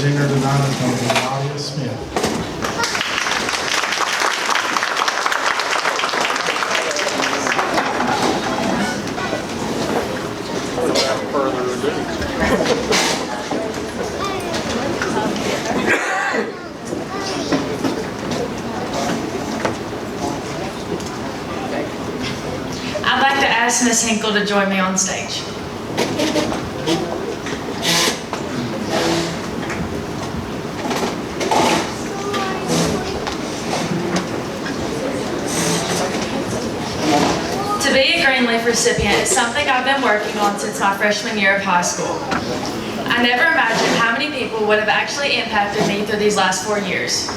singer tonight is going to be Nadia Smith. I'd like to ask Miss Hinkle to join me on stage. To be a Greenleaf recipient is something I've been working on since my freshman year of high school. I never imagined how many people would have actually impacted me through these last 4 years.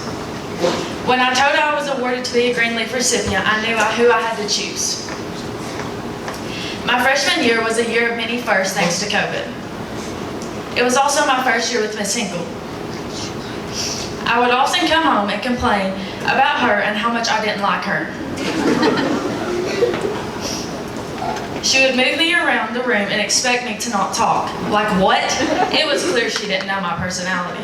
When I told I was awarded to be a Greenleaf recipient, I knew who I had to choose. My freshman year was a year of many firsts thanks to COVID. It was also my first year with Miss Hinkle. I would often come home and complain about her and how much I didn't like her. She would move me around the room and expect me to not talk. Like what? It was clear she didn't know my personality.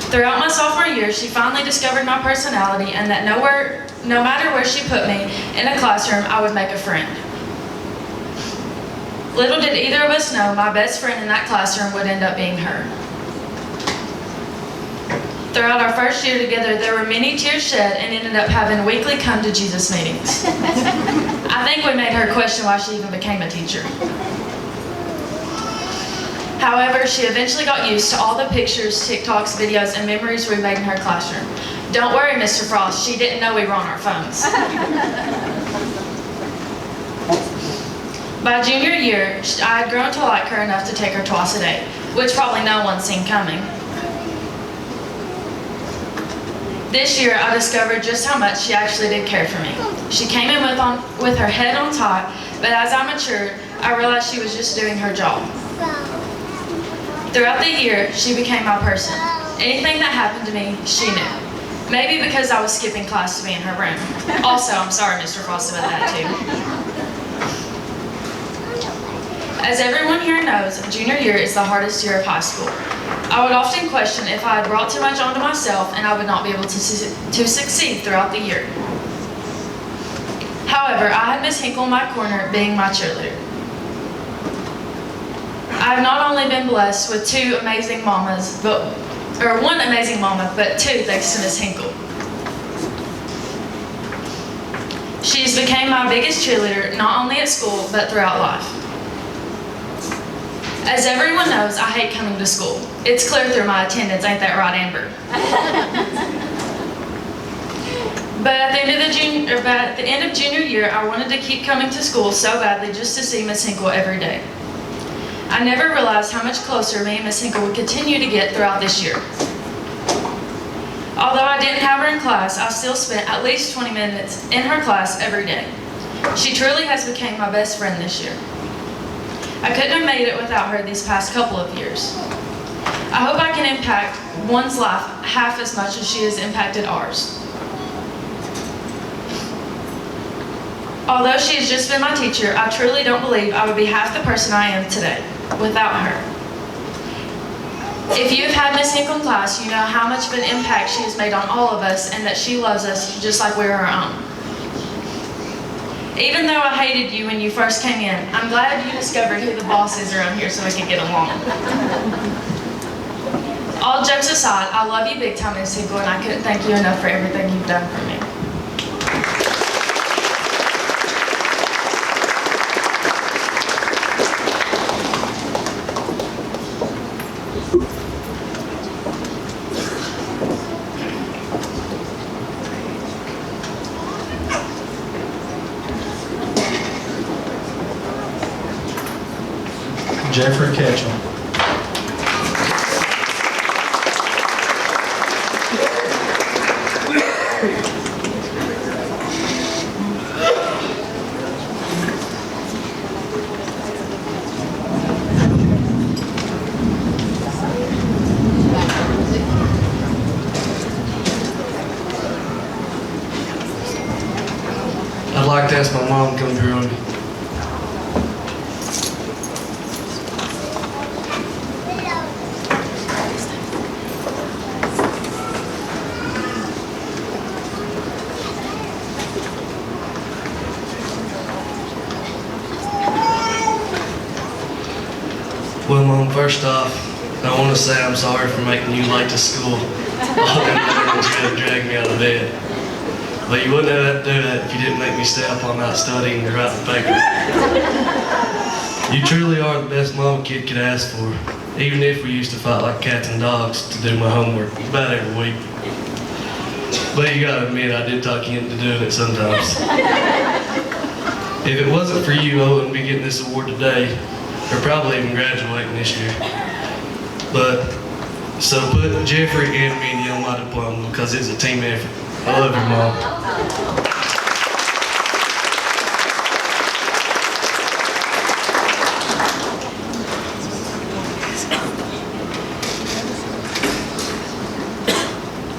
Throughout my sophomore year, she finally discovered my personality and that no matter where she put me in a classroom, I would make a friend. Little did either of us know my best friend in that classroom would end up being her. Throughout our first year together, there were many tears shed and ended up having weekly come to Jesus meetings. I think we made her question why she even became a teacher. However, she eventually got used to all the pictures, TikToks, videos, and memories we made in her classroom. Don't worry, Mr. Frost, she didn't know we were on our phones. By junior year, I had grown to like her enough to take her twice a day, which probably no one's seen coming. This year, I discovered just how much she actually did care for me. She came in with her head on top, but as I matured, I realized she was just doing her job. Throughout the year, she became my person. Anything that happened to me, she knew. Maybe because I was skipping class to be in her room. Also, I'm sorry, Mr. Frost, about that too. As everyone here knows, junior year is the hardest year of high school. I would often question if I had brought too much onto myself and I would not be able to succeed throughout the year. However, I had Miss Hinkle in my corner being my cheerleader. I have not only been blessed with one amazing mama, but two thanks to Miss Hinkle. She has become my biggest cheerleader, not only at school, but throughout life. As everyone knows, I hate coming to school. It's clear through my attendance, ain't that right, Amber? But at the end of junior year, I wanted to keep coming to school so badly just to see Miss Hinkle every day. I never realized how much closer me and Miss Hinkle would continue to get throughout this year. Although I didn't have her in class, I still spent at least 20 minutes in her class every day. She truly has become my best friend this year. I couldn't have made it without her these past couple of years. I hope I can impact one's life half as much as she has impacted ours. Although she has just been my teacher, I truly don't believe I would be half the person I am today without her. If you have had Miss Hinkle in class, you know how much of an impact she has made on all of us and that she loves us just like we're her own. Even though I hated you when you first came in, I'm glad you discovered who the boss is around here so we can get along. All jokes aside, I love you big time, Miss Hinkle, and I couldn't thank you enough for everything you've done for me. Jeffrey Ketchum. I'd like to ask my mom to come here on me. Well, Mom, first off, I want to say I'm sorry for making you late to school. All them mornings you had to drag me out of bed. But you wouldn't have to do that if you didn't make me stay up all night studying to write the paper. You truly are the best mom a kid could ask for, even if we used to fight like cats and dogs to do my homework about every week. But you gotta admit, I did talk you into doing it sometimes. If it wasn't for you, I wouldn't be getting this award today, or probably even graduating this year. But, so put Jeffrey and Mindy on my diploma because it's a team effort. I love you, Mom.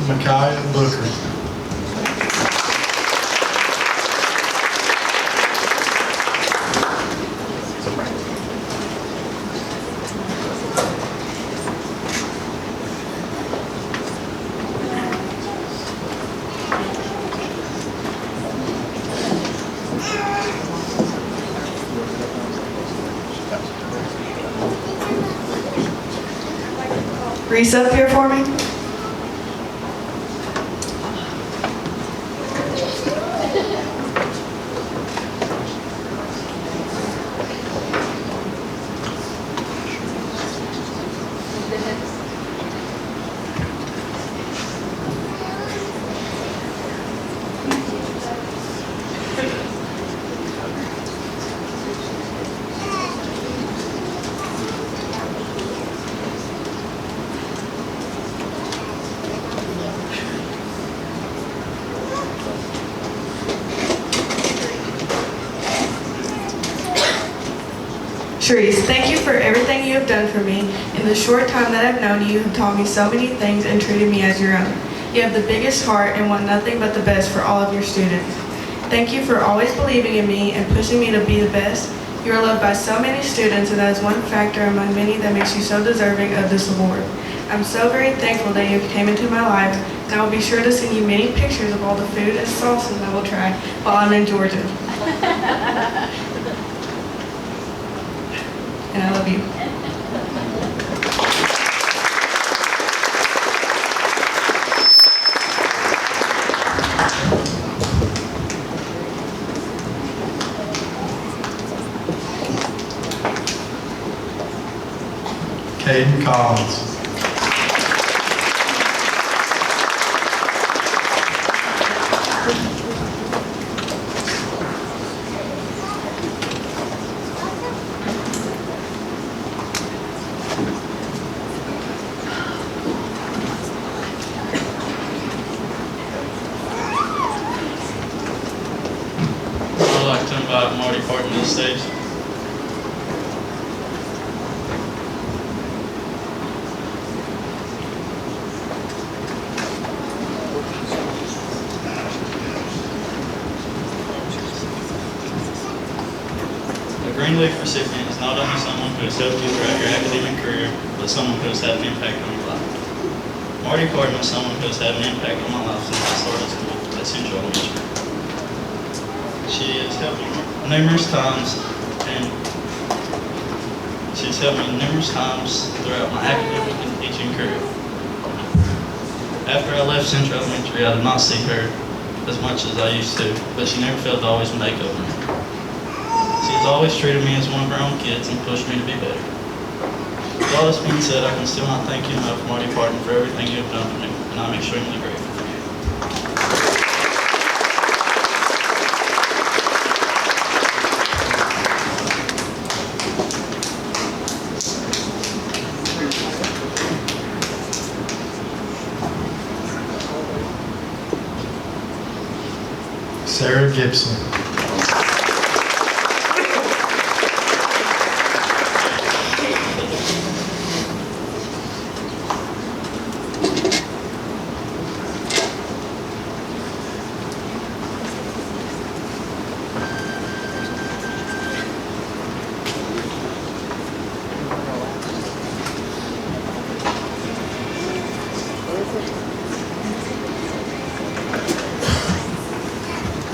Micaiah Booker. Reese up here for me. Sharice, thank you for everything you have done for me. In the short time that I've known you, you have taught me so many things and treated me as your own. You have the biggest heart and want nothing but the best for all of your students. Thank you for always believing in me and pushing me to be the best. You are loved by so many students, and that is one factor among many that makes you so deserving of this award. I'm so very thankful that you came into my life, and I will be sure to send you many pictures of all the food and sauces I will try while I'm in Georgia. And I love you. Caden Collins. I'd like to invite Marty Parton to the stage. A Greenleaf recipient is not only someone who has helped you throughout your academic career, but someone who has had an impact on your life. Marty Parton is someone who has had an impact on my life since I started school at Central Elementary. She has helped me numerous times throughout my academic and teaching career. After I left Central Elementary, I did not see her as much as I used to, but she never failed to always make up for me. She has always treated me as one of her own kids and pushed me to be better. With all this being said, I can still not thank you enough, Marty Parton, for everything you have done for me, and I'm extremely grateful for you. Sarah Gibson.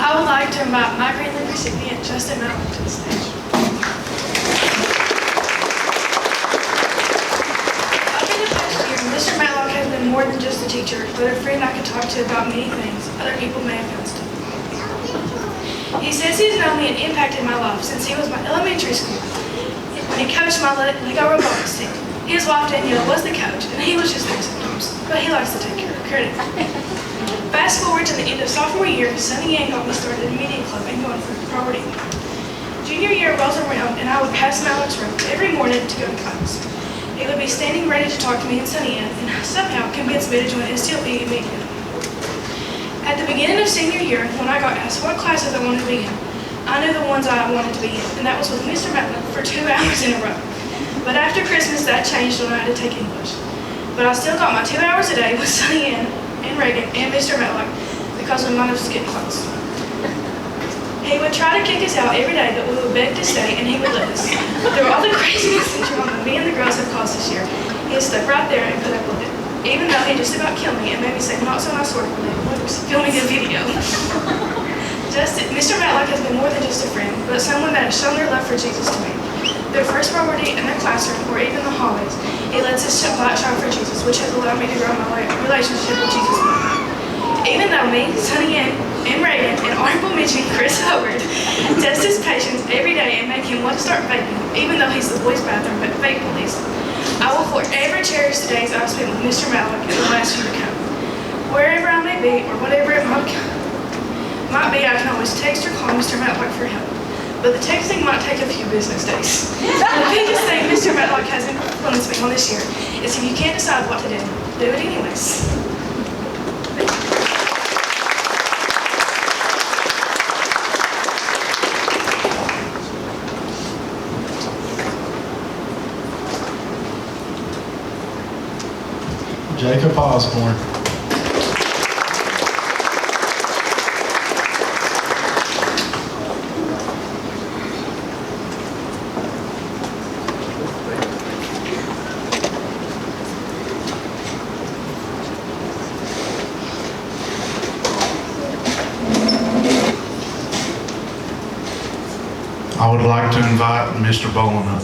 I would like to invite my Greenleaf recipient, Justin Mountain, to the stage. just a teacher, but a friend I could talk to about many things other people may have noticed. He says he's known me and impacted my life since he was my elementary school. When he coached my Lego robotics team, his wife Danielle was the coach, and he was just there sometimes, but he likes to take credit. Fast forward to the end of sophomore year, Sonny Yang got me started in media club and going for priority. Junior year rolls around, and I would pass Malik's room every morning to go to class. He would be standing ready to talk to me and Sonny Yang, and somehow convince me to join STLP immediately. At the beginning of senior year, when I got asked what classes I wanted to be in, I knew the ones I wanted to be in, and that was with Mr. Matlock for 2 hours in a row. But after Christmas, that changed when I had to take English. But I still got my 2 hours a day with Sonny Ann and Reagan and Mr. Matlock because we might have skipped class. He would try to kick us out every day, but we would beg to stay, and he would let us. Through all the craziness and drama me and the girls have caused this year, he has stuck right there and put up with it. Even though he just about killed me and made me say not so nice words when he was filming a video. Mr. Matlock has been more than just a friend, but someone that has shown their love for Jesus to me. Their first priority in their classroom or even the hallways, he lets us light shine for Jesus, which has allowed me to grow my relationship with Jesus more. Even though me, Sonny Ann, and Reagan, and honorable mention Chris Hubbard test his patience every day and make him want to start vaping, even though he's the boys' bathroom but vape police, I will forever cherish the days I've spent with Mr. Matlock in the last year to come. Wherever I may be, or whatever it might be, I can always text or call Mr. Matlock for help. But the texting might take a few business days. The biggest thing Mr. Matlock has influenced me on this year is if you can't decide what to do it anyways. Jacob Osborne. I would like to invite Mr. Bowen up.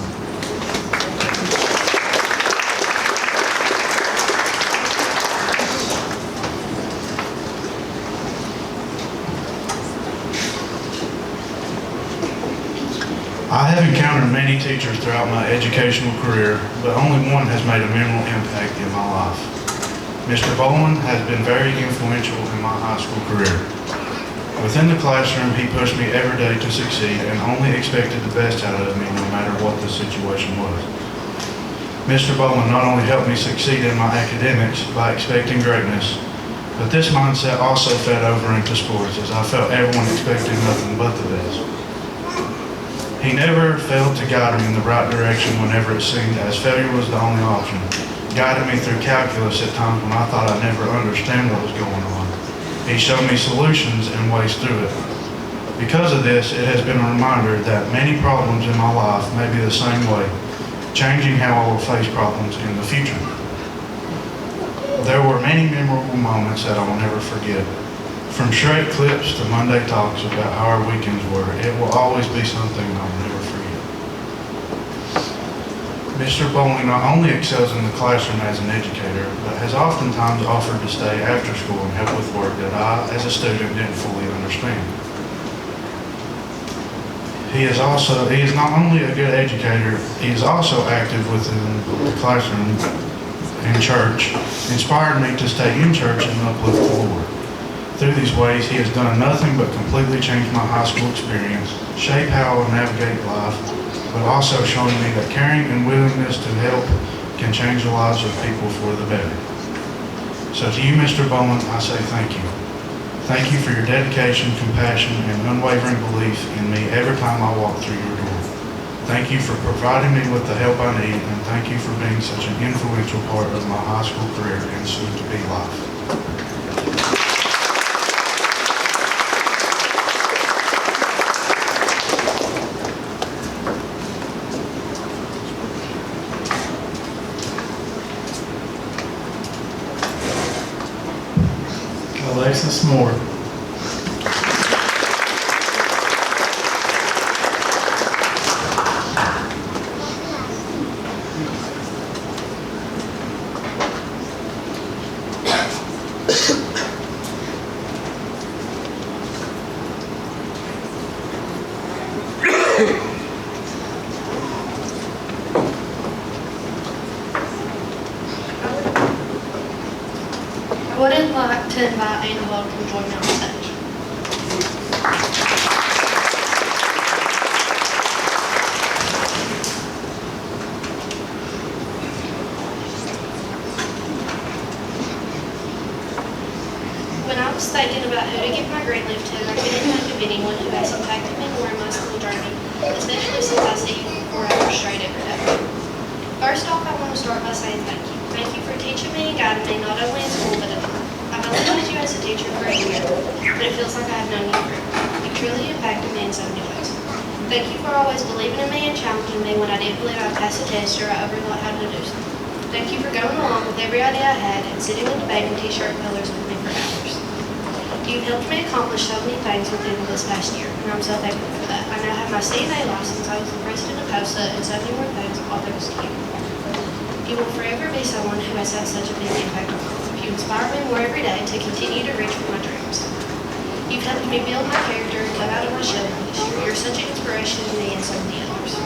I have encountered many teachers throughout my educational career, but only one has made a memorable impact in my life. Mr. Bowen has been very influential in my high school career. Within the classroom, he pushed me every day to succeed and only expected the best out of me no matter what the situation was. Mr. Bowen not only helped me succeed in my academics by expecting greatness, but this mindset also fed over into sports as I felt everyone expected nothing but the best. He never failed to guide me in the right direction whenever it seemed as failure was the only option, guiding me through calculus at times when I thought I'd never understand what was going on. He showed me solutions and ways through it. Because of this, it has been a reminder that many problems in my life may be the same way, changing how I will face problems in the future. There were many memorable moments that I will never forget. From straight clips to Monday talks about how our weekends were, it will always be something I will never forget. Mr. Bowen not only excels in the classroom as an educator, but has oftentimes offered to stay after school and help with work that I, as a student, didn't fully understand. He is not only a good educator, he is also active within the classroom and church, inspired me to stay in church and uplift the Lord. Through these ways, he has done nothing but completely change my high school experience, shape how I navigate life, but also showing me that caring and willingness to help can change the lives of people for the better. So to you, Mr. Bowen, I say thank you. Thank you for your dedication, compassion, and unwavering belief in me every time I walk through your door. Thank you for providing me with the help I need, and thank you for being such an influential part of my high school career and soon-to-be life. Alexis Moore. I would like to invite Annabelle to join me on stage. When I was thinking about who to give my green leaf to, I couldn't think of anyone who has impacted me more in my school journey, especially since I see you 4 hours straight every day. First off, I want to start by saying thank you. Thank you for teaching me and guiding me not only in school but at home. I've only known you as a teacher for a year, but it feels like I have known you forever. You truly impacted me in so many ways. Thank you for always believing in me and challenging me when I didn't believe I'd pass a test or I overthought how to do something. Thank you for going along with every idea I had and sitting and debating t-shirt colors with me for hours. You've helped me accomplish so many things within this past year, and I'm so thankful for that. I now have my CNA license, I was the president of HOSA, and so many more things, all thanks to you. You will forever be someone who has had such a big impact on my life. You inspire me more every day to continue to reach for my dreams. You've helped me build my character and come out of my shell this year. You're such an inspiration to me and so many others.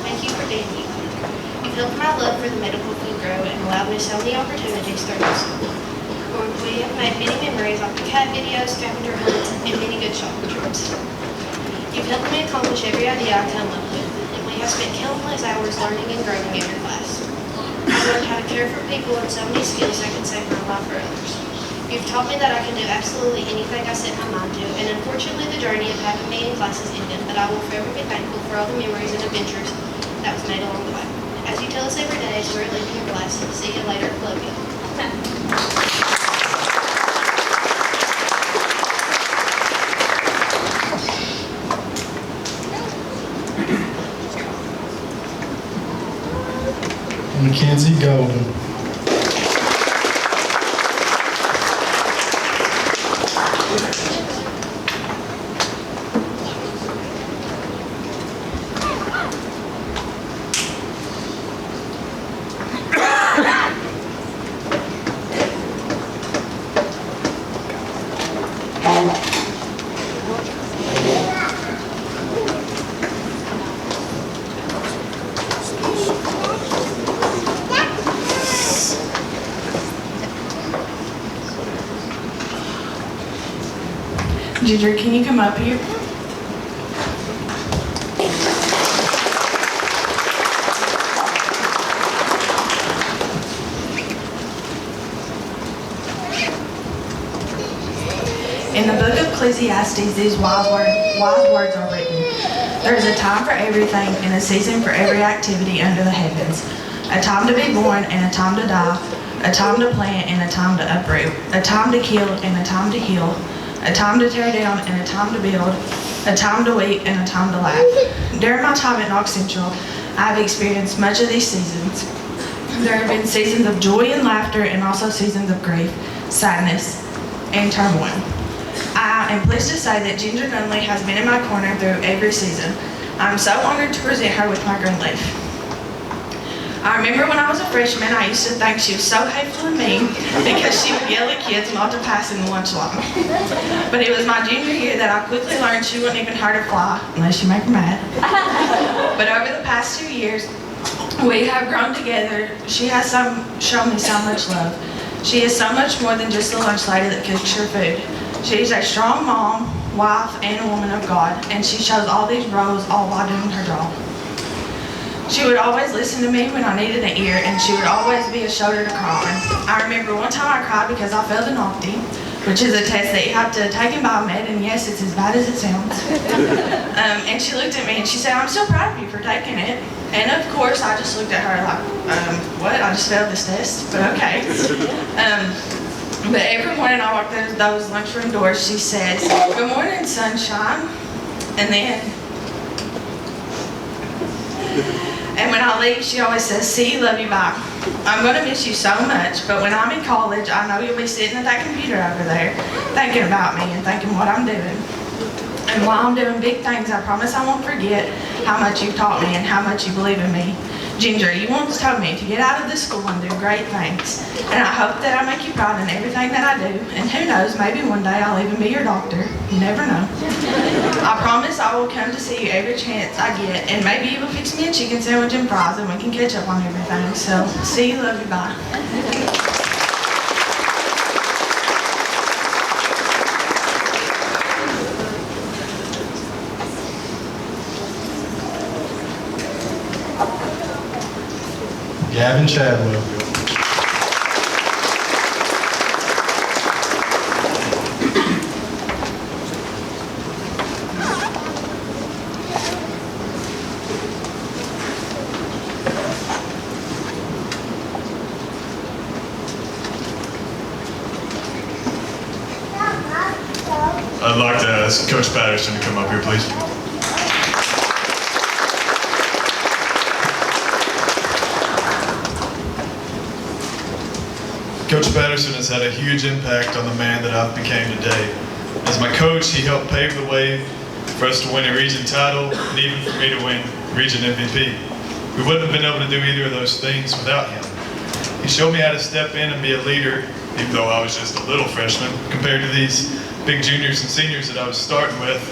Thank you for being you. You've helped my love for the medical field grow and allowed me so many opportunities through my school. We have made many memories like the cat videos, scavenger hunts, and many good shopping trips. You've helped me accomplish every idea I come up with, and we have spent countless hours learning and growing in your class. I've learned how to care for people and so many skills that can save my life for others. You've taught me that I can do absolutely anything I set my mind to, and unfortunately the journey of having me in classes ended, but I will forever be thankful for all the memories and adventures that was made along the way. As you tell us every day as we're leaving your class, see you later, love you. Mackenzie Golden. Ginger, can you come up here? In the book of Ecclesiastes, these wise words are written. There is a time for everything and a season for every activity under the heavens. A time to be born and a time to die. A time to plant and a time to uproot. A time to kill and a time to heal. A time to tear down and a time to build, a time to weep and a time to laugh. During my time at Knox Central, I have experienced much of these seasons. There have been seasons of joy and laughter and also seasons of grief, sadness, and turmoil. I am pleased to say that Ginger Nunley has been in my corner through every season. I am so honored to present her with my green leaf. I remember when I was a freshman, I used to think she was so hateful and mean because she would yell at kids not to pass in the lunch line. But it was my junior year that I quickly learned she wouldn't even hurt a fly unless you make her mad. But over the past 2 years, we have grown together. She has shown me so much love. She is so much more than just a lunch lady that cooks your food. She is a strong mom, wife, and a woman of God, and she shows all these roles all while doing her job. She would always listen to me when I needed an ear, and she would always be a shoulder to cry on. I remember one time I cried because I failed an OCTE, which is a test that you have to take in biomed, and yes, it's as bad as it sounds. And she looked at me and she said, "I'm so proud of you for taking it." And of course, I just looked at her like, what? I just failed this test, but okay. But every morning I walk through those lunchroom doors, she says, "Good morning, sunshine." And when I leave, she always says, "See you, love you, bye." I'm going to miss you so much, but when I'm in college, I know you'll be sitting at that computer over there thinking about me and thinking what I'm doing. And while I'm doing big things, I promise I won't forget how much you've taught me and how much you believe in me. Ginger, you once told me to get out of this school and do great things. And I hope that I make you proud in everything that I do. And who knows, maybe one day I'll even be your doctor. You never know. I promise I will come to see you every chance I get. And maybe you will fix me a chicken sandwich and fries and we can catch up on everything. So, see you, love you, bye. Gavin Chadwell. I'd like to ask Coach Patterson to come up here, please. Coach Patterson has had a huge impact on the man that I've became today. As my coach, he helped pave the way for us to win a region title and even for me to win region MVP. We wouldn't have been able to do either of those things without him. He showed me how to step in and be a leader, even though I was just a little freshman compared to these big juniors and seniors that I was starting with.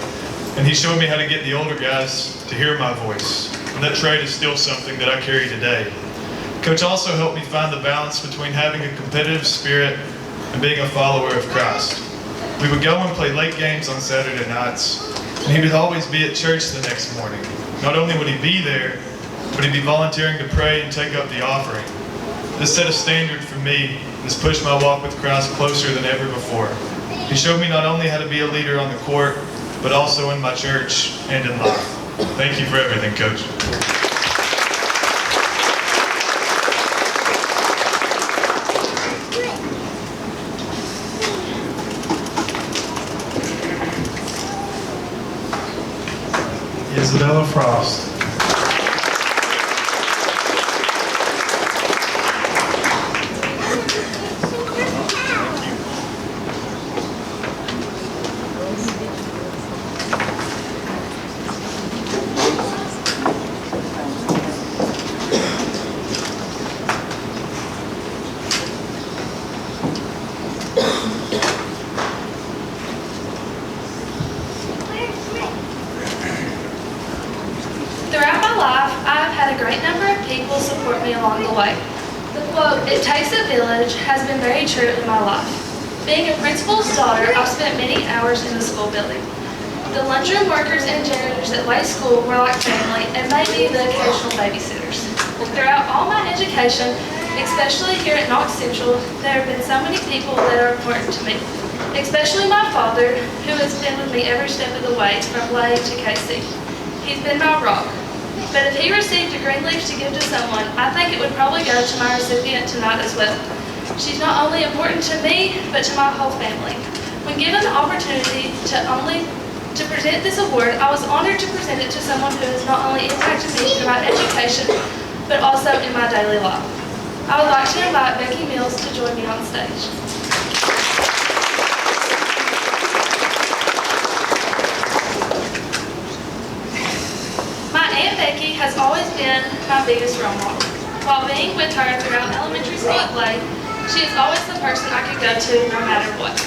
And he showed me how to get the older guys to hear my voice. And that trait is still something that I carry today. Coach also helped me find the balance between having a competitive spirit and being a follower of Christ. We would go and play late games on Saturday nights, and he would always be at church the next morning. Not only would he be there, but he'd be volunteering to pray and take up the offering. This set a standard for me and has pushed my walk with Christ closer than ever before. He showed me not only how to be a leader on the court, but also in my church and in life. Thank you for everything, Coach. Isabella Frost. Throughout my life, I have had a great number of people support me along the way. The quote, "It takes a village," has been very true in my life. Being a principal's daughter, I've spent many hours in the school building. The lunchroom workers and janitors at Lake School were like family and maybe the occasional babysitters. Throughout all my education, especially here at Knox Central, there have been so many people that are important to me, especially my father, who has been with me every step of the way from Lake to KC. He's been my rock. But if he received a green leaf to give to someone, I think it would probably go to my recipient tonight as well. She's not only important to me, but to my whole family. When given the opportunity to present this award, I was honored to present it to someone who has not only impacted me through my education, but also in my daily life. I would like to invite Becky Mills to join me on stage. My Aunt Becky has always been my biggest role model. While being with her throughout elementary school at Lake, she is always the person I could go to no matter what.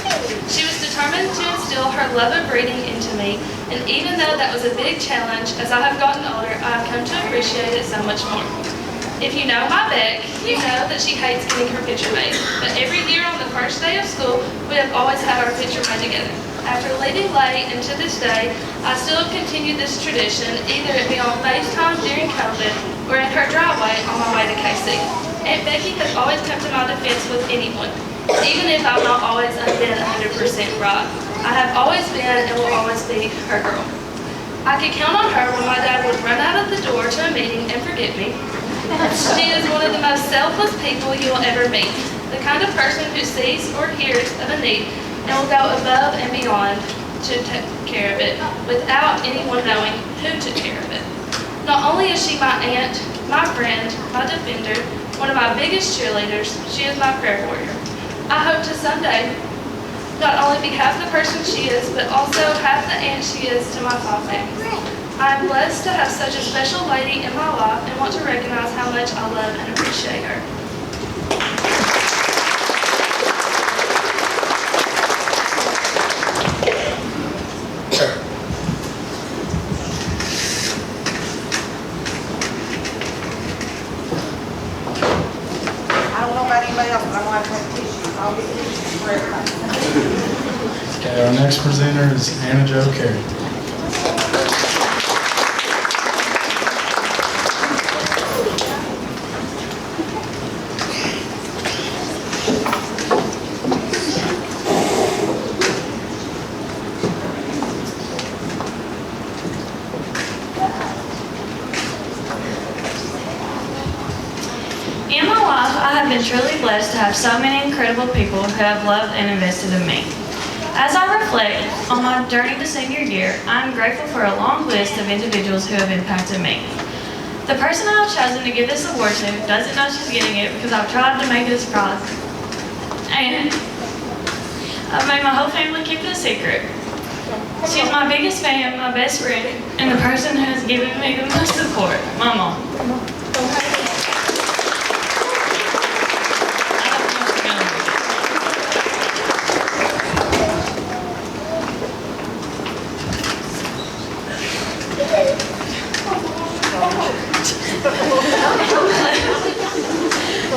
She was determined to instill her love of reading into me, and even though that was a big challenge, as I have gotten older, I have come to appreciate it so much more. If you know my Beck, you know that she hates getting her picture made, but every year on the first day of school, we have always had our picture made together. After leaving Lake and to this day, I still have continued this tradition, either it be on FaceTime during COVID or in her driveway on my way to KC. Aunt Becky has always come to my defense with anyone, even if I've not always been 100% right. I have always been and will always be her girl. I could count on her when my dad would run out of the door to a meeting and forget me. She is one of the most selfless people you will ever meet, the kind of person who sees or hears of a need and will go above and beyond to take care of it without anyone knowing who took care of it. Not only is she my aunt, my friend, my defender, one of my biggest cheerleaders, she is my prayer warrior. I hope to someday not only be half the person she is, but also half the aunt she is to my 5 families. I am blessed to have such a special lady in my life and want to recognize how much I love and appreciate her. I don't know about anybody else, but I'm gonna have to have tissues. I'll get tissues for everybody. Okay, our next presenter is Anna Jo Carey. In my life, I have been truly blessed to have so many incredible people who have loved and invested in me. As I reflect on my journey to senior year, I am grateful for a long list of individuals who have impacted me. The person I have chosen to give this award to doesn't know she's getting it because I've tried to make it a surprise. And I've made my whole family keep it a secret. She's my biggest fan, my best friend, and the person who has given me the most support, my mom.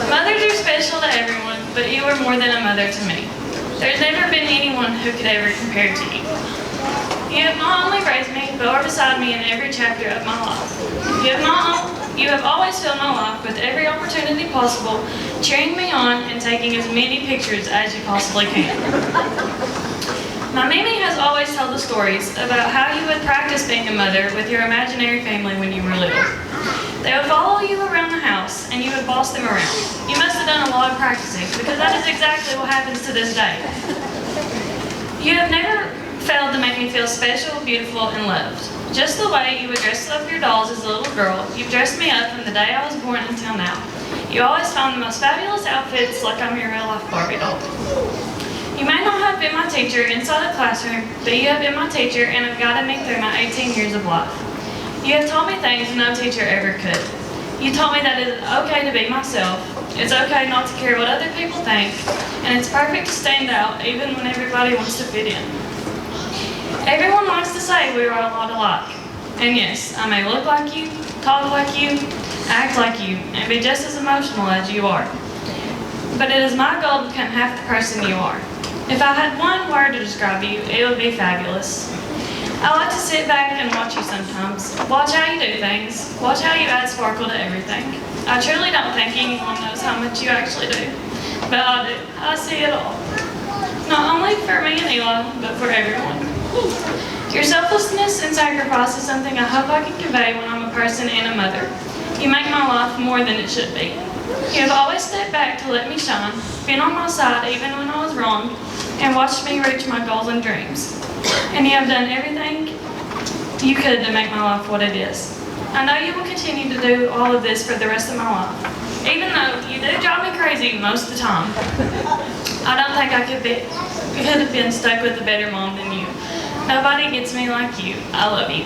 Mothers are special to everyone, but you are more than a mother to me. There's never been anyone who could ever compare to you. You have not only raised me, but are beside me in every chapter of my life. You have always filled my life with every opportunity possible, cheering me on and taking as many pictures as you possibly can. My Mimi has always told the stories about how you would practice being a mother with your imaginary family when you were little. They would follow you around the house and you would boss them around. You must have done a lot of practicing because that is exactly what happens to this day. You have never failed to make me feel special, beautiful, and loved. Just the way you would dress up your dolls as a little girl, you've dressed me up from the day I was born until now. You always find the most fabulous outfits like I'm your real-life Barbie doll. You may not have been my teacher inside a classroom, but you have been my teacher and have guided me through my 18 years of life. You have taught me things no teacher ever could. You taught me that it is okay to be myself, it's okay not to care what other people think, and it's perfect to stand out even when everybody wants to fit in. Everyone likes to say we are a lot alike. And yes, I may look like you, talk like you, act like you, and be just as emotional as you are. But it is my goal to become half the person you are. If I had one word to describe you, it would be fabulous. I like to sit back and watch you sometimes. Watch how you do things. Watch how you add sparkle to everything. I truly don't think anyone knows how much you actually do. But I do. I see it all. Not only for me and Eli, but for everyone. Your selflessness and sacrifice is something I hope I can convey when I'm a person and a mother. You make my life more than it should be. You have always stepped back to let me shine, been on my side even when I was wrong, and watched me reach my goals and dreams. And you have done everything you could to make my life what it is. I know you will continue to do all of this for the rest of my life, even though you do drive me crazy most of the time. I don't think I could have been stuck with a better mom than you. Nobody gets me like you. I love you.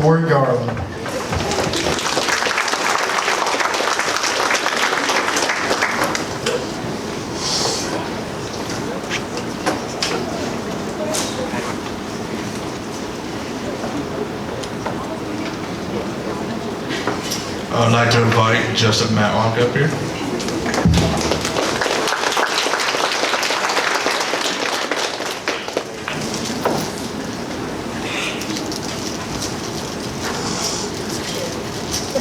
Corey Garland. I'd like to invite Justin Matlock up here.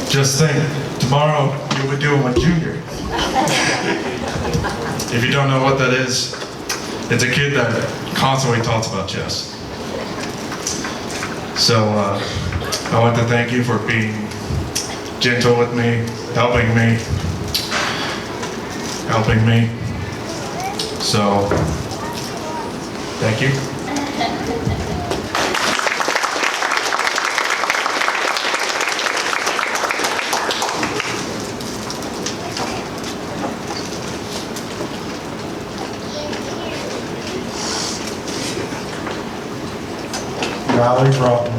Just think, tomorrow you'll be doing a junior. If you don't know what that is, it's a kid that constantly talks about chess. So I want to thank you for being gentle with me, helping me. So, thank you. Riley Broughton.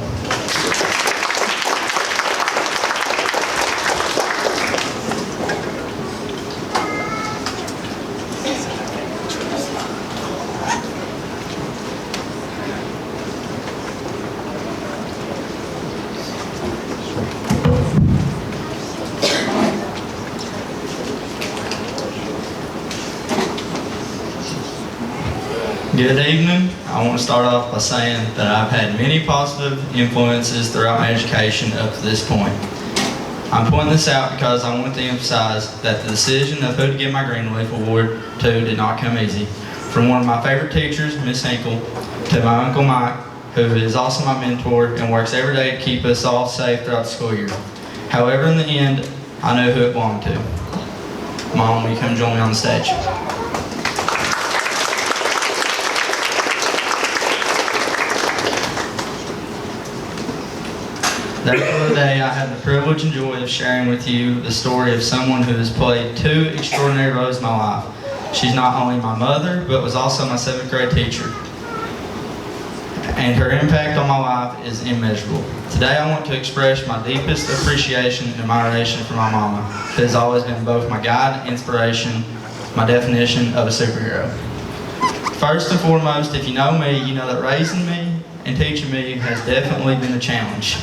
Good evening. I want to start off by saying that I've had many positive influences throughout my education up to this point. I'm pointing this out because I want to emphasize that the decision of who to give my Greenleaf Award to did not come easy. From one of my favorite teachers, Miss Hinkle, to my Uncle Mike, who is also my mentor and works every day to keep us all safe throughout the school year. However, in the end, I know who it belonged to. Mom, will you come join me on the stage? Therefore, today I have the privilege and joy of sharing with you the story of someone who has played two extraordinary roles in my life. She's not only my mother, but was also my 7th grade teacher. And her impact on my life is immeasurable. Today I want to express my deepest appreciation and admiration for my mama, who has always been both my guide and inspiration, my definition of a superhero. First and foremost, if you know me, you know that raising me and teaching me has definitely been a challenge.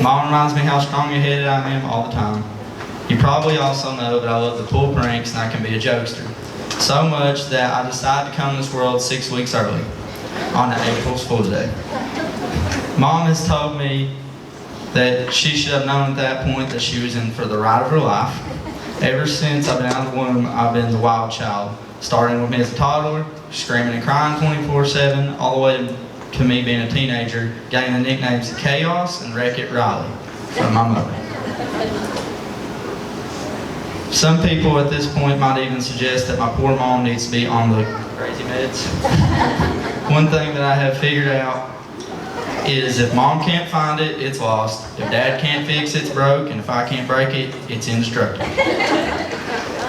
Mom reminds me how strong-headed I am all the time. You probably also know that I love to pull pranks and I can be a jokester. So much that I decided to come to this world 6 weeks early, on the April Fool's Day. Mom has told me that she should have known at that point that she was in for the ride of her life. Ever since I've been out of the womb, I've been the wild child, starting with me as a toddler, screaming and crying 24/7, all the way to me being a teenager, getting the nicknames Chaos and Wreck-It Riley from my mother. Some people at this point might even suggest that my poor mom needs to be on the crazy meds. One thing that I have figured out is if mom can't find it, it's lost. If dad can't fix it, it's broke. And if I can't break it, it's indestructible.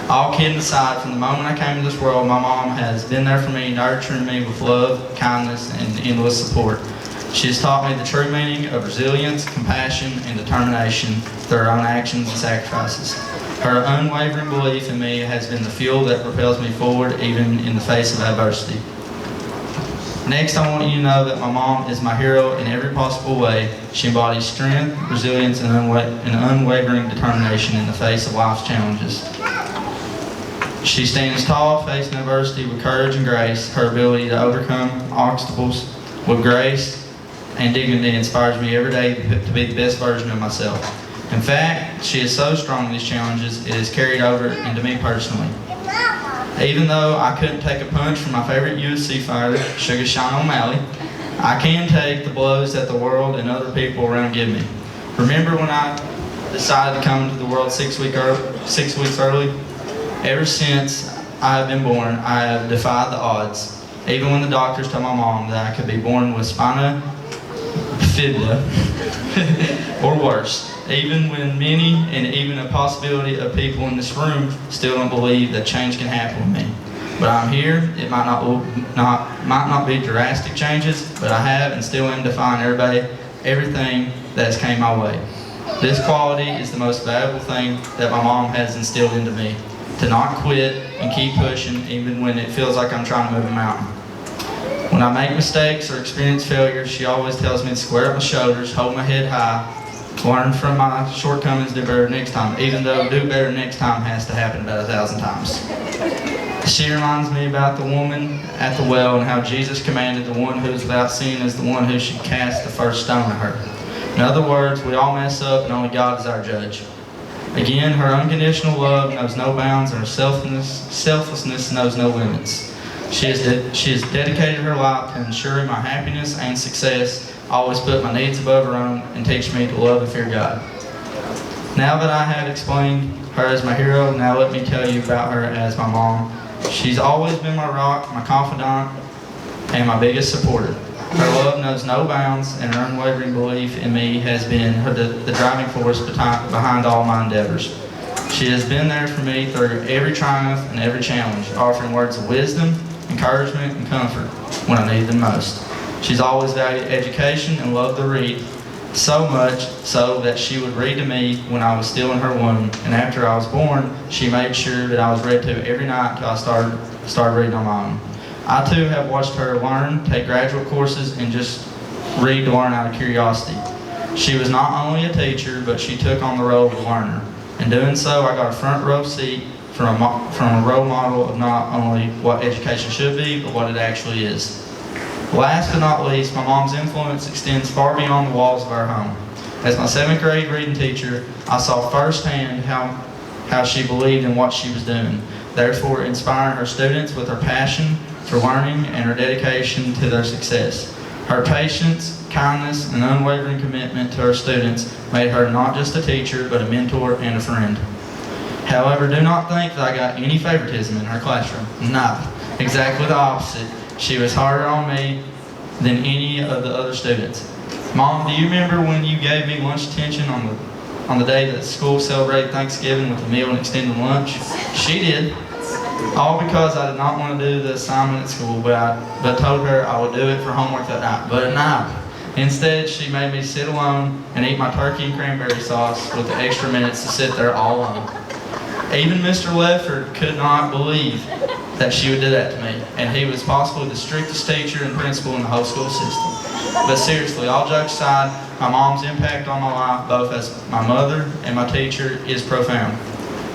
All kidding aside, from the moment I came into this world, my mom has been there for me, nurturing me with love, kindness, and endless support. She has taught me the true meaning of resilience, compassion, and determination through her own actions and sacrifices. Her unwavering belief in me has been the fuel that propels me forward even in the face of adversity. Next, I want you to know that my mom is my hero in every possible way. She embodies strength, resilience, and unwavering determination in the face of life's challenges. She stands tall, facing adversity with courage and grace. Her ability to overcome obstacles with grace and dignity inspires me every day to be the best version of myself. In fact, she is so strong in these challenges, it is carried over into me personally. Even though I couldn't take a punch from my favorite UFC fighter, Sugar Sean O'Malley, I can take the blows that the world and other people around give me. Remember when I decided to come into the world 6 weeks early? Ever since I have been born, I have defied the odds. Even when the doctors told my mom that I could be born with spina bifida or worse. Even when many and even a possibility of people in this room still don't believe that change can happen with me. But I'm here. It might not be drastic changes, but I have and still am defying everything that has came my way. This quality is the most valuable thing that my mom has instilled into me. To not quit and keep pushing even when it feels like I'm trying to move a mountain. When I make mistakes or experience failure, she always tells me to square up my shoulders, hold my head high, learn from my shortcomings, do better next time, even though do better next time has to happen about 1,000 times. She reminds me about the woman at the well and how Jesus commanded the one who is without sin is the one who should cast the first stone at her. In other words, we all mess up and only God is our judge. Again, her unconditional love knows no bounds and her selflessness knows no limits. She has dedicated her life to ensuring my happiness and success, always put my needs above her own, and teach me to love and fear God. Now that I have explained her as my hero, now let me tell you about her as my mom. She's always been my rock, my confidant, and my biggest supporter. Her love knows no bounds, and her unwavering belief in me has been the driving force behind all my endeavors. She has been there for me through every triumph and every challenge, offering words of wisdom, encouragement, and comfort when I need them most. She's always valued education and loved to read, so much so that she would read to me when I was still in her womb, and after I was born, she made sure that I was read to every night until I started reading on my own. I too have watched her learn, take graduate courses, and just read to learn out of curiosity. She was not only a teacher, but she took on the role of a learner. In doing so, I got a front row seat from a role model of not only what education should be, but what it actually is. Last but not least, my mom's influence extends far beyond the walls of our home. As my 7th grade reading teacher, I saw firsthand how she believed in what she was doing, therefore inspiring her students with her passion for learning and her dedication to their success. Her patience, kindness, and unwavering commitment to her students made her not just a teacher, but a mentor and a friend. However, do not think that I got any favoritism in her classroom. No, exactly the opposite. She was harder on me than any of the other students. Mom, do you remember when you gave me lunch attention on the day that school celebrated Thanksgiving with a meal and extended lunch? She did. All because I did not want to do the assignment at school, but told her I would do it for homework that night. But no. Instead, she made me sit alone and eat my turkey and cranberry sauce with the extra minutes to sit there all alone. Even Mr. Lefford could not believe that she would do that to me, and he was possibly the strictest teacher and principal in the whole school system. But seriously, all jokes aside, my mom's impact on my life, both as my mother and my teacher, is profound.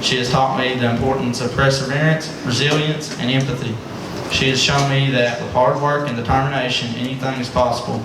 She has taught me the importance of perseverance, resilience, and empathy. She has shown me that with hard work and determination, anything is possible,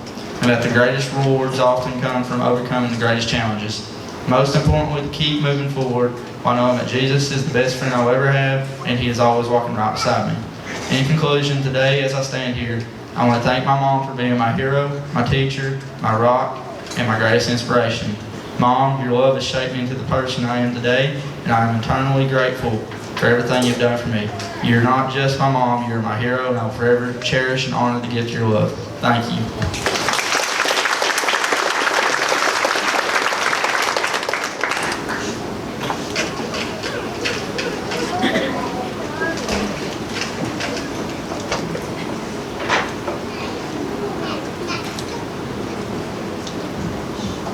and that the greatest rewards often come from overcoming the greatest challenges. Most importantly, to keep moving forward while knowing that Jesus is the best friend I'll ever have, and He is always walking right beside me. In conclusion, today as I stand here, I want to thank my mom for being my hero, my teacher, my rock, and my greatest inspiration. Mom, your love has shaped me into the person I am today, and I am eternally grateful for everything you've done for me. You're not just my mom, you're my hero, and I will forever cherish and honor the gift of your love. Thank you.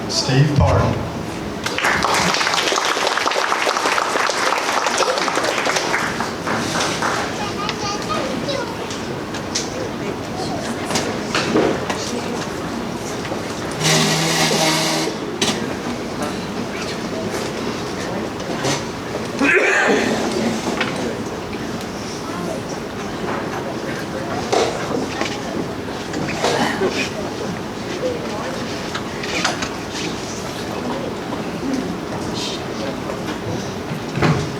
Steve Parton.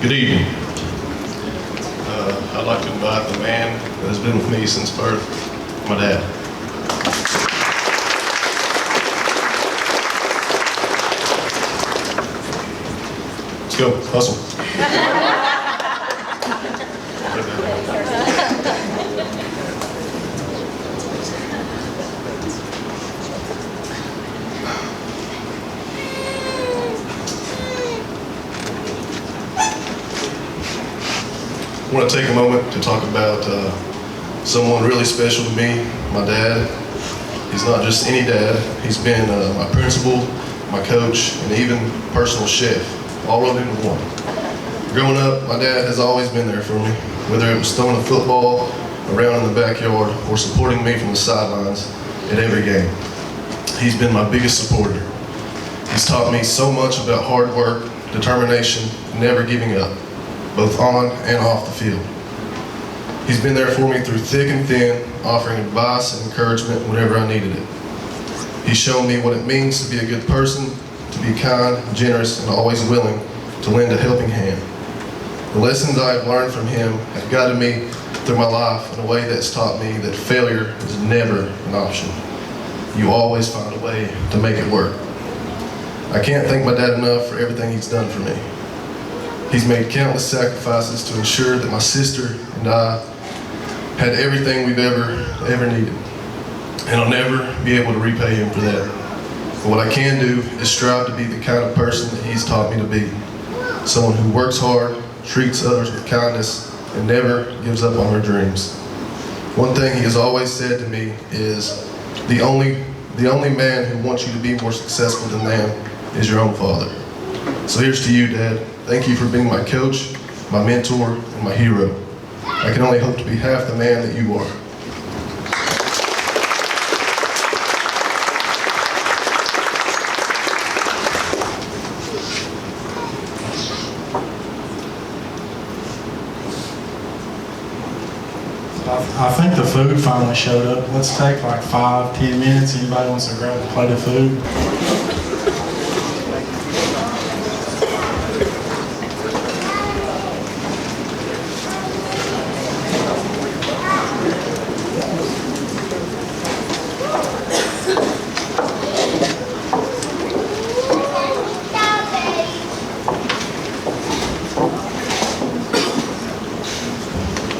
Good evening. I'd like to invite the man that has been with me since birth, my dad. Let's go, hustle. I want to take a moment to talk about someone really special to me, my dad. He's not just any dad. He's been my principal, my coach, and even personal chef, all of it in one. Growing up, my dad has always been there for me, whether it was throwing a football around in the backyard or supporting me from the sidelines at every game. He's been my biggest supporter. He's taught me so much about hard work, determination, and never giving up, both on and off the field. He's been there for me through thick and thin, offering advice and encouragement whenever I needed it. He's shown me what it means to be a good person, to be kind, generous, and always willing to lend a helping hand. The lessons I have learned from him have guided me through my life in a way that's taught me that failure is never an option. You always find a way to make it work. I can't thank my dad enough for everything he's done for me. He's made countless sacrifices to ensure that my sister and I had everything we've ever needed. And I'll never be able to repay him for that. But what I can do is strive to be the kind of person that he's taught me to be. Someone who works hard, treats others with kindness, and never gives up on their dreams. One thing he has always said to me is, the only man who wants you to be more successful than them is your own father. So here's to you, Dad. Thank you for being my coach, my mentor, and my hero. I can only hope to be half the man that you are. I think the food finally showed up. Let's take like 5-10 minutes. Anybody wants to grab a plate of food?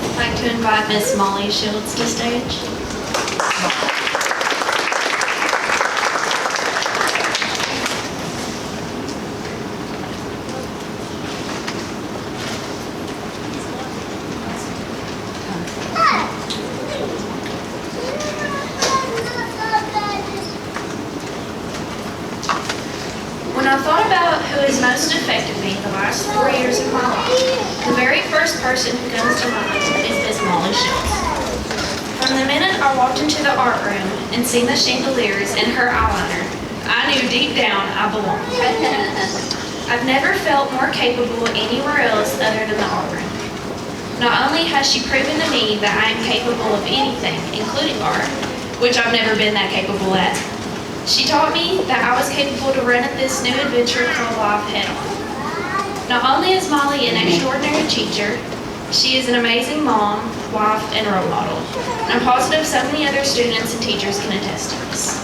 I'd like to invite Miss Molly Shields to stage. When I thought about who has most affected me the last 4 years of my life, the very first person who comes to mind is Miss Molly Shields. From the minute I walked into the art room and seen the chandeliers and her eyeliner, I knew deep down I belonged. I've never felt more capable anywhere else other than the art room. Not only has she proven to me that I am capable of anything, including art, which I've never been that capable at, she taught me that I was capable to run at this new adventure called life head on. Not only is Molly an extraordinary teacher, she is an amazing mom, wife, and role model. And I'm positive so many other students and teachers can attest to this.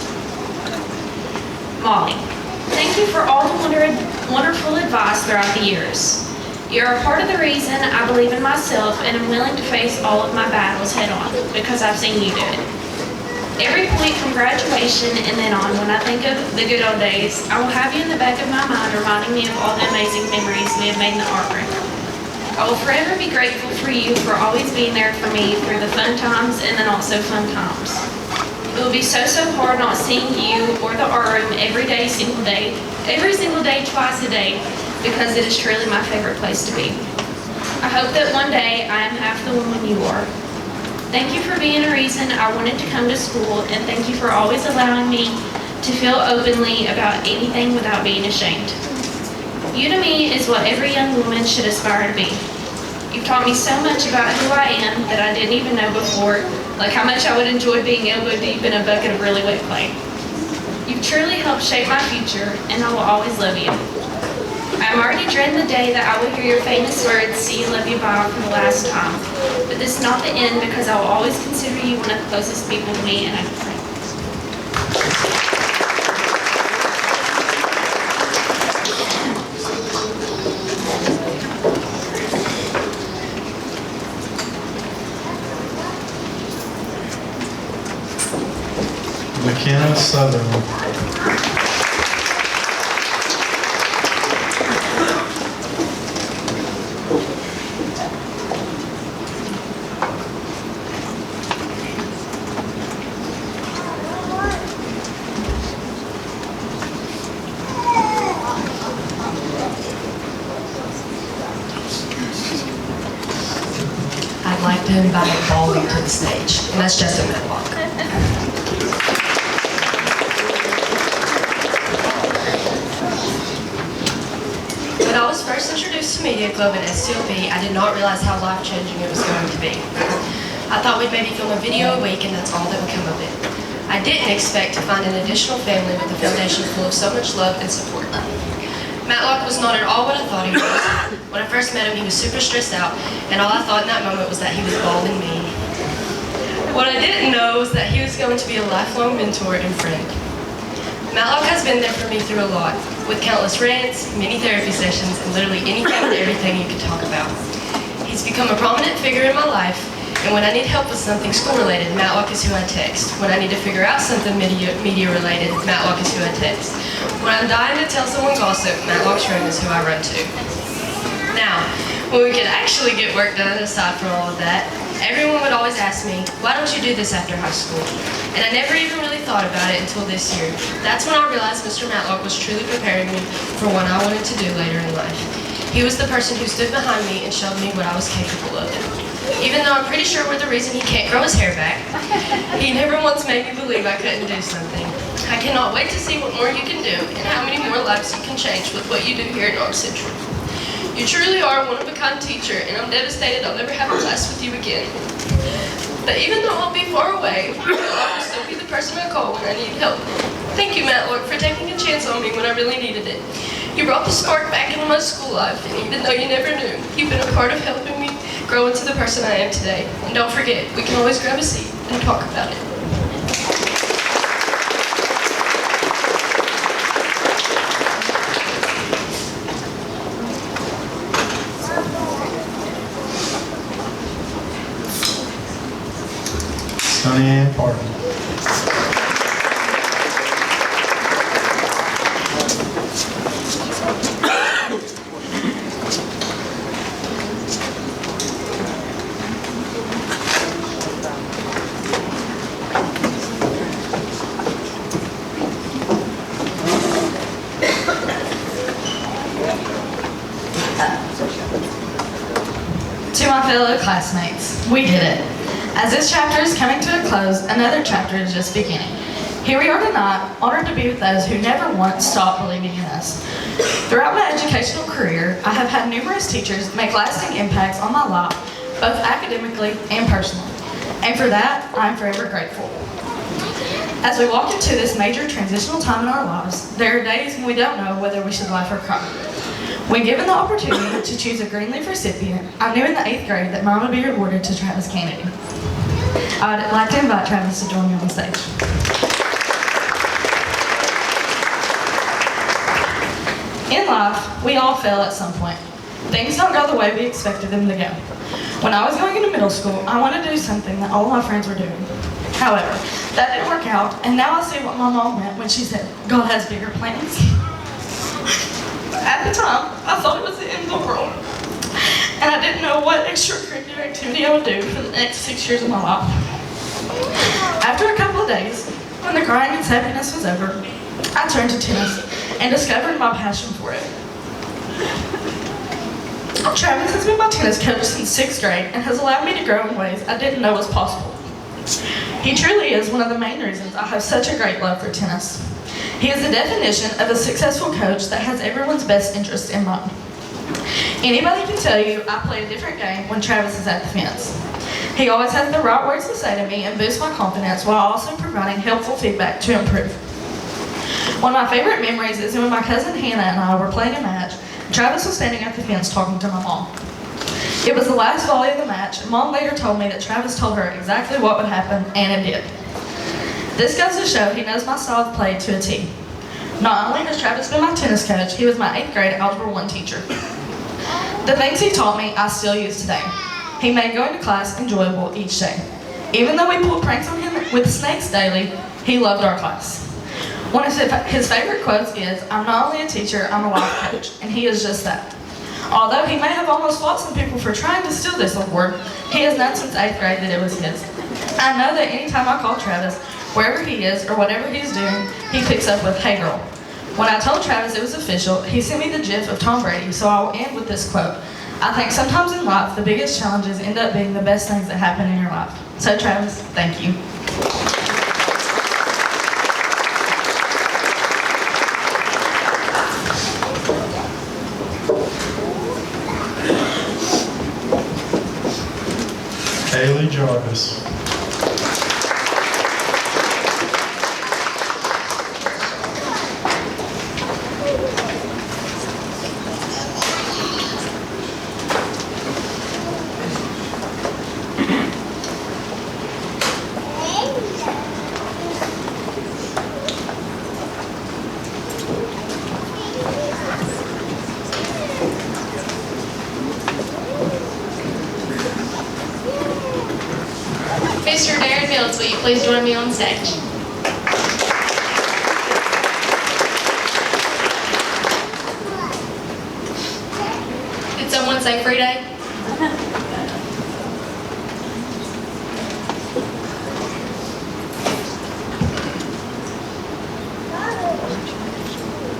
Molly, thank you for all the wonderful advice throughout the years. You're a part of the reason I believe in myself and am willing to face all of my battles head on, because I've seen you do it. Every point from graduation and then on, when I think of the good old days, I will have you in the back of my mind reminding me of all the amazing memories we have made in the art room. I will forever be grateful for you for always being there for me through the fun times and the not so fun times. It will be so hard not seeing you or the art room every single day, twice a day, because it is truly my favorite place to be. I hope that one day I am half the woman you are. Thank you for being a reason I wanted to come to school, and thank you for always allowing me to feel openly about anything without being ashamed. You to me is what every young woman should aspire to be. You've taught me so much about who I am that I didn't even know before, like how much I would enjoy being elbow deep in a bucket of really wet clay. You've truly helped shape my future, and I will always love you. I'm already dreading the day that I will hear your famous words, "See you, love you, bye," for the last time. But this is not the end, because I will always consider you one of the closest people to me, and I pray. McKenna Sutherland. I'd like to invite Baldy to the stage, and that's Justin Matlock. When I was first introduced to Media Club at STLP, I did not realize how life-changing it was going to be. I thought we'd maybe film a video a week and that's all that would come of it. I didn't expect to find an additional family with a foundation full of so much love and support. Matlock was not at all what I thought he was. When I first met him, he was super stressed out, and all I thought in that moment was that he was bald and mean. What I didn't know was that he was going to be a lifelong mentor and friend. Matlock has been there for me through a lot, with countless rants, many therapy sessions, and literally anything and everything you could talk about. He's become a prominent figure in my life, and when I need help with something school-related, Matlock is who I text. When I need to figure out something media-related, Matlock is who I text. When I'm dying to tell someone gossip, Matlock's room is who I run to. Now, when we could actually get work done aside from all of that, everyone would always ask me, "Why don't you do this after high school?" And I never even really thought about it until this year. That's when I realized Mr. Matlock was truly preparing me for what I wanted to do later in life. He was the person who stood behind me and showed me what I was capable of. Even though I'm pretty sure we're the reason he can't grow his hair back, he never once made me believe I couldn't do something. I cannot wait to see what more you can do and how many more lives you can change with what you do here at North Central. You truly are a one-of-a-kind teacher, and I'm devastated I'll never have a class with you again. that even though I'll be far away, I will still be the person I call when I need help. Thank you, Matlock, for taking a chance on me when I really needed it. You brought the spark back into my school life, and even though you never knew, you've been a part of helping me grow into the person I am today. And don't forget, we can always grab a seat and talk about it. Sonny Ann Parton. To my fellow classmates, we did it. As this chapter is coming to a close, another chapter is just beginning. Here we are tonight, honored to be with those who never once stopped believing in us. Throughout my educational career, I have had numerous teachers make lasting impacts on my life, both academically and personally. And for that, I am forever grateful. As we walk into this major transitional time in our lives, there are days when we don't know whether we should laugh or cry. When given the opportunity to choose a Greenleaf recipient, I knew in the 8th grade that mine would be awarded to Travis Kennedy. I'd like to invite Travis to join me on stage. In life, we all fail at some point. Things don't go the way we expected them to go. When I was going into middle school, I wanted to do something that all my friends were doing. However, that didn't work out, and now I see what my mom meant when she said, God has bigger plans. At the time, I thought it was the end of the world, and I didn't know what extracurricular activity I would do for the next 6 years of my life. After a couple of days, when the crying and happiness was over, I turned to tennis and discovered my passion for it. Travis has been my tennis coach since 6th grade and has allowed me to grow in ways I didn't know was possible. He truly is one of the main reasons I have such a great love for tennis. He is the definition of a successful coach that has everyone's best interest in mind. Anybody can tell you I play a different game when Travis is at the fence. He always has the right words to say to me and boosts my confidence while also providing helpful feedback to improve. One of my favorite memories is when my cousin Hannah and I were playing a match. Travis was standing at the fence talking to my mom. It was the last volley of the match, and Mom later told me that Travis told her exactly what would happen, and it did. This goes to show he knows my style of play to a T. Not only has Travis been my tennis coach, he was my 8th grade Algebra 1 teacher. The things he taught me, I still use today. He made going to class enjoyable each day. Even though we pulled pranks on him with snakes daily, he loved our class. One of his favorite quotes is, "I'm not only a teacher, I'm a life coach," and he is just that. Although he may have almost fought some people for trying to steal this award, he has known since 8th grade that it was his. I know that anytime I call Travis, wherever he is or whatever he's doing, he picks up with, "Hey girl." When I told Travis it was official, he sent me the gif of Tom Brady, so I'll end with this quote. I think sometimes in life, the biggest challenges end up being the best things that happen in your life. So Travis, thank you. Haley Jarvis. Mr. Darren Mills, will you please join me on stage? Did someone say free day?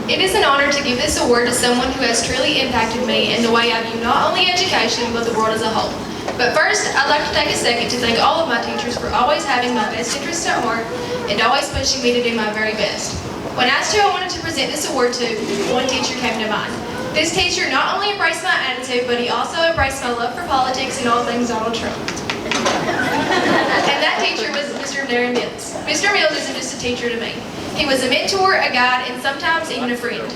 It is an honor to give this award to someone who has truly impacted me in the way I view not only education, but the world as a whole. But first, I'd like to take a second to thank all of my teachers for always having my best interests at heart and always pushing me to do my very best. When asked who I wanted to present this award to, one teacher came to mind. This teacher not only embraced my attitude, but he also embraced my love for politics and all things Donald Trump. And that teacher was Mr. Darren Mills. Mr. Mills isn't just a teacher to me. He was a mentor, a guide, and sometimes even a friend.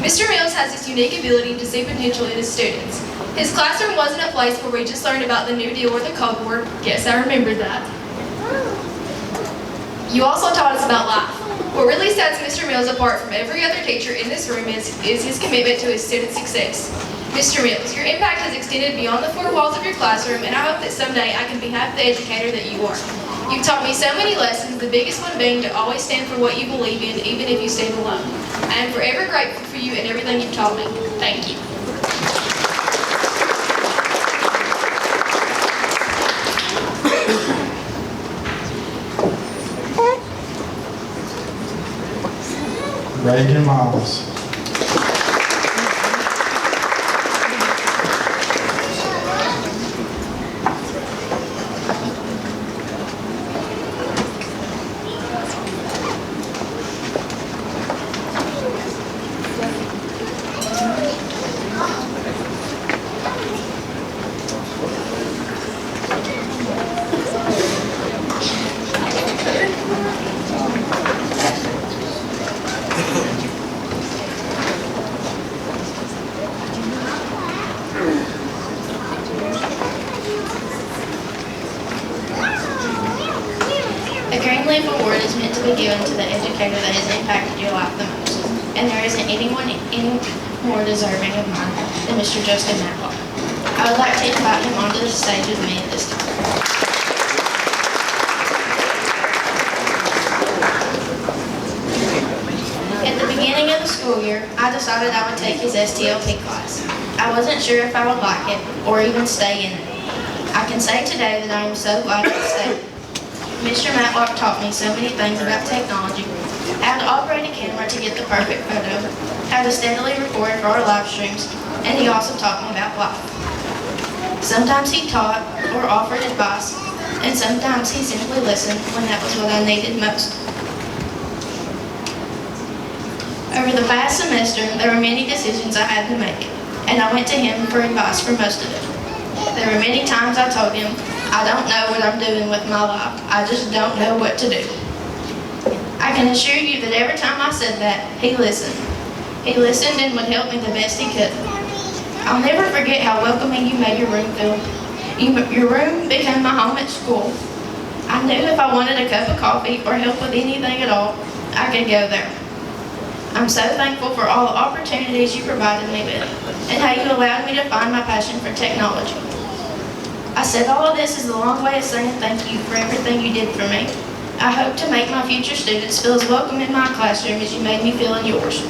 Mr. Mills has this unique ability to see potential in his students. His classroom wasn't a place where we just learned about the New Deal or the Cold War. Yes, I remember that. You also taught us about life. What really sets Mr. Mills apart from every other teacher in this room is his commitment to his student success. Mr. Mills, your impact has extended beyond the four walls of your classroom, and I hope that someday I can be half the educator that you are. You've taught me so many lessons, the biggest one being to always stand for what you believe in, even if you stand alone. I am forever grateful for you and everything you've taught me. Thank you. Reagan Miles. The Greenleaf Award is meant to be given to the educator that has impacted your life the most, and there isn't anyone any more deserving of mine than Mr. Justin Matlock. I would like to invite him onto the stage with me at this time. At the beginning of the school year, I decided I would take his STLP class. I wasn't sure if I would like it or even stay in it. I can say today that I am so glad I stayed. Mr. Matlock taught me so many things about technology, how to operate a camera to get the perfect photo, how to steadily record for our live streams, and he also taught me about life. Sometimes he taught or offered advice, and sometimes he simply listened when that was what I needed most. Over the past semester, there were many decisions I had to make, and I went to him for advice for most of them. There were many times I told him, I don't know what I'm doing with my life. I just don't know what to do. I can assure you that every time I said that, he listened. He listened and would help me the best he could. I'll never forget how welcoming you made your room feel. Your room became my home at school. I knew if I wanted a cup of coffee or help with anything at all, I could go there. I'm so thankful for all the opportunities you provided me with and how you allowed me to find my passion for technology. I said all of this is a long way of saying thank you for everything you did for me. I hope to make my future students feel as welcome in my classroom as you made me feel in yours.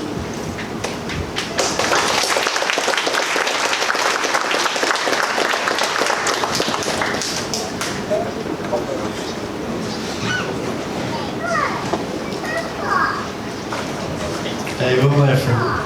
David Lefford.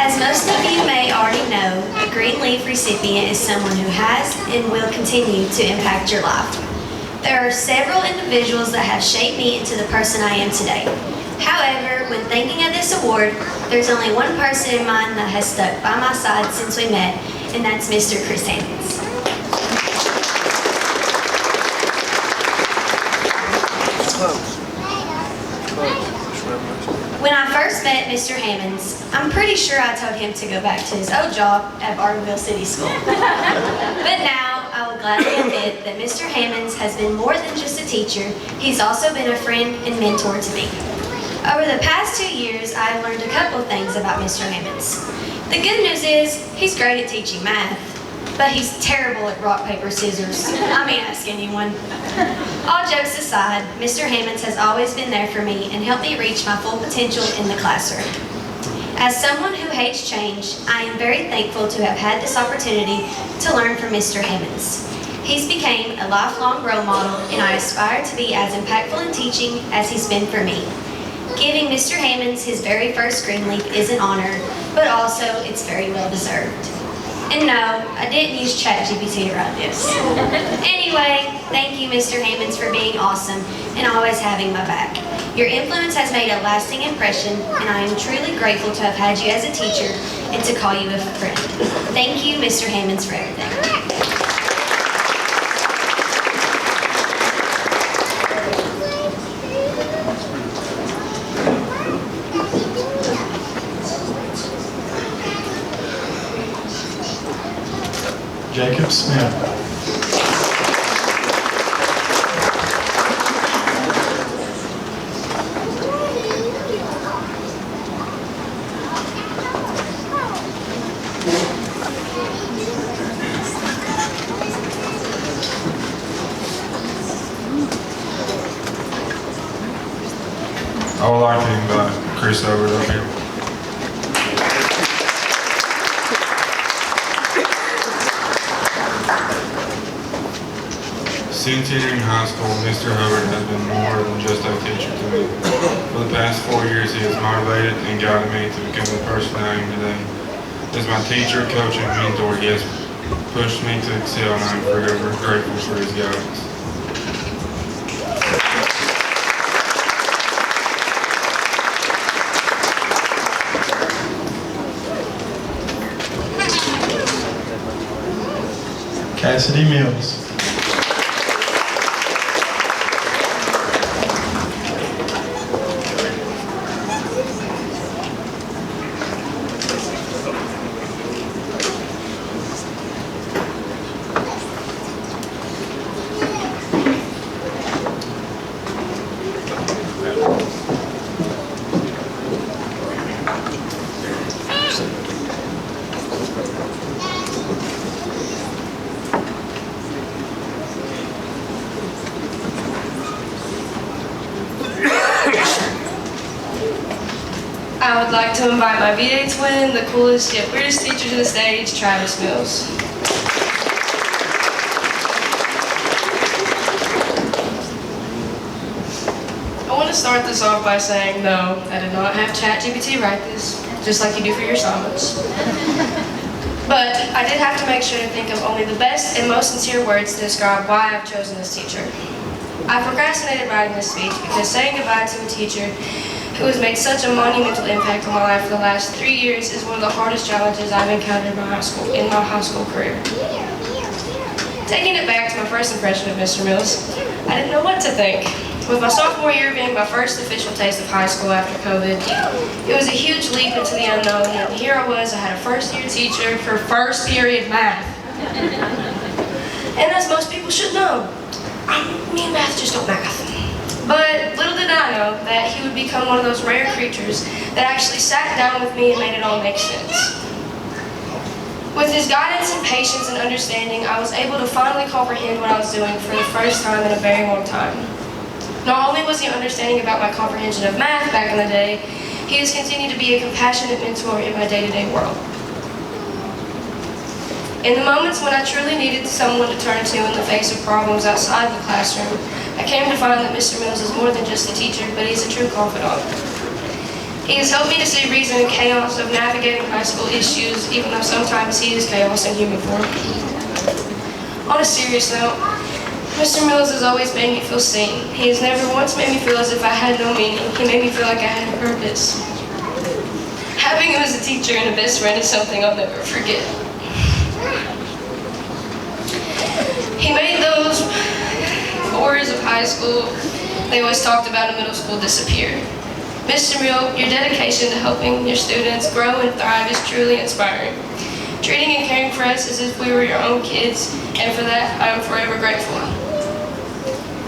As most of you may already know, a Greenleaf recipient is someone who has and will continue to impact your life. There are several individuals that have shaped me into the person I am today. However, when thinking of this award, there's only one person in mind that has stuck by my side since we met, and that's Mr. Chris Hammonds. When I first met Mr. Hammonds, I'm pretty sure I told him to go back to his old job at Bartonville City School. But now, I will gladly admit that Mr. Hammonds has been more than just a teacher. He's also been a friend and mentor to me. Over the past 2 years, I have learned a couple of things about Mr. Hammonds. The good news is, he's great at teaching math, but he's terrible at rock, paper, scissors. I mean, ask anyone. All jokes aside, Mr. Hammonds has always been there for me and helped me reach my full potential in the classroom. As someone who hates change, I am very thankful to have had this opportunity to learn from Mr. Hammonds. He's became a lifelong role model, and I aspire to be as impactful in teaching as he's been for me. Giving Mr. Hammonds his very first Greenleaf is an honor, but also it's very well deserved. And no, I didn't use ChatGPT to write this. Anyway, thank you, Mr. Hammonds, for being awesome and always having my back. Your influence has made a lasting impression, and I am truly grateful to have had you as a teacher and to call you a friend. Thank you, Mr. Hammonds, for everything. Jacob Smith. I would like to invite Chris over up here. Since entering high school, Mr. Hubbard has been more than just a teacher to me. For the past 4 years, he has motivated and guided me to become the person I am today. As my teacher, coach, and mentor, he has pushed me to excel, and I am forever grateful for his guidance. Cassidy Mills. I would like to invite my VA twin, the coolest yet weirdest teacher to the stage, Travis Mills. I want to start this off by saying, no, I did not have ChatGPT write this, just like you do for your assignments. But I did have to make sure to think of only the best and most sincere words to describe why I've chosen this teacher. I procrastinated writing this speech because saying goodbye to a teacher who has made such a monumental impact on my life for the last 3 years is one of the hardest challenges I've encountered in my high school career. Taking it back to my first impression of Mr. Mills, I didn't know what to think. With my sophomore year being my first official taste of high school after COVID, it was a huge leap into the unknown, and here I was, I had a first-year teacher for first period math. And as most people should know, me and math just don't math. But little did I know that he would become one of those rare creatures that actually sat down with me and made it all make sense. With his guidance and patience and understanding, I was able to finally comprehend what I was doing for the first time in a very long time. Not only was he understanding about my comprehension of math back in the day, he has continued to be a compassionate mentor in my day-to-day world. In the moments when I truly needed someone to turn to in the face of problems outside the classroom, I came to find that Mr. Mills is more than just a teacher, but he's a true confidant. He has helped me to see reason in chaos of navigating high school issues, even though sometimes he is chaos in human form. On a serious note, Mr. Mills has always made me feel seen. He has never once made me feel as if I had no meaning. He made me feel like I had a purpose. Having him as a teacher and a best friend is something I'll never forget. He made those horrors of high school they always talked about in middle school disappear. Mr. Mills, your dedication to helping your students grow and thrive is truly inspiring. Treating and caring for us as if we were your own kids, and for that, I am forever grateful.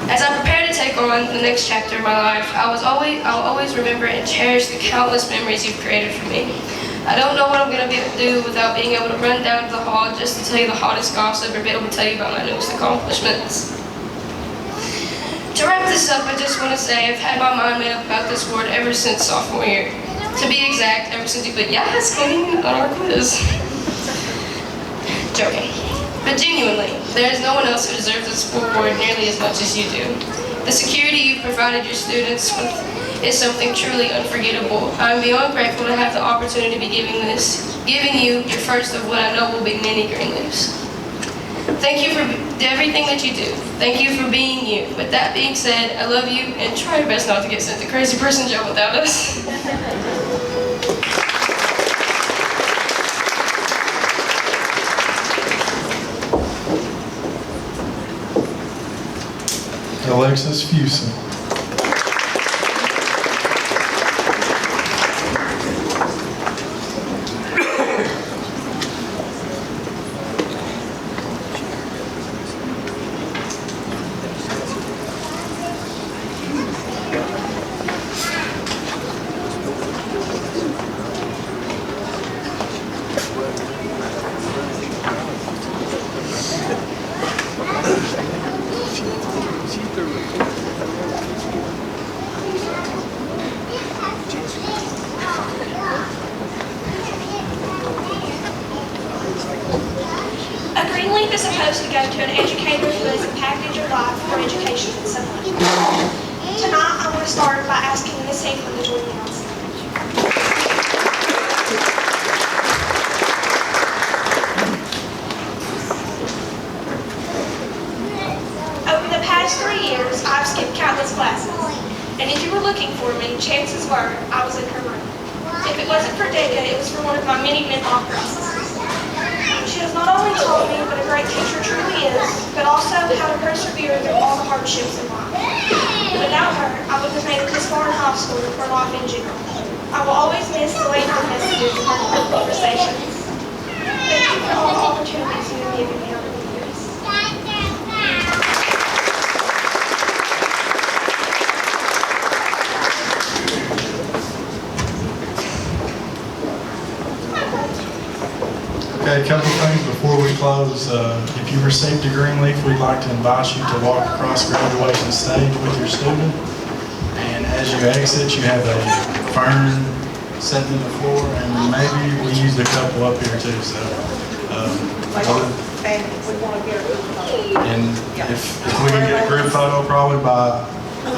As I prepare to take on the next chapter of my life, I'll always remember and cherish the countless memories you've created for me. I don't know what I'm going to be able to do without being able to run down to the hall just to tell you the hottest gossip or be able to tell you about my newest accomplishments. To wrap this up, I just want to say I've had my mind made up about this award ever since sophomore year. To be exact, ever since you put yes, Queen, on our quiz. Joking. But genuinely, there is no one else who deserves the school board nearly as much as you do. The security you've provided your students with is something truly unforgettable. I'm beyond grateful to have the opportunity to be giving you your first of what I know will be many green leaves. Thank you for everything that you do. Thank you for being you. With that being said, I love you and try your best not to get sent to crazy person jail without us. Alexis Fuson. A green leaf is supposed to go to an educator who has impacted your life or education in some way. Tonight, I want to start by asking Miss Hickman to join me on stage. Over the past 3 years, I've skipped countless classes, and if you were looking for me, chances were I was in her room. If it wasn't for Decca, it was for one of my many midlife crises. She has not only taught me what a great teacher truly is, but also how to persevere through all the hardships in life. Without her, I wouldn't have made it this far in high school or life in general. I will always miss the late night messages and heartfelt conversations. Thank you for all the opportunities you have given me over the years. Okay, a couple things before we close. If you received a green leaf, we'd like to invite you to walk across graduation stage with your student. And as you exit, you have a fern sitting on the floor, and maybe we used a couple up here too. So, And we want to get a group photo. and if we can get a group photo, probably by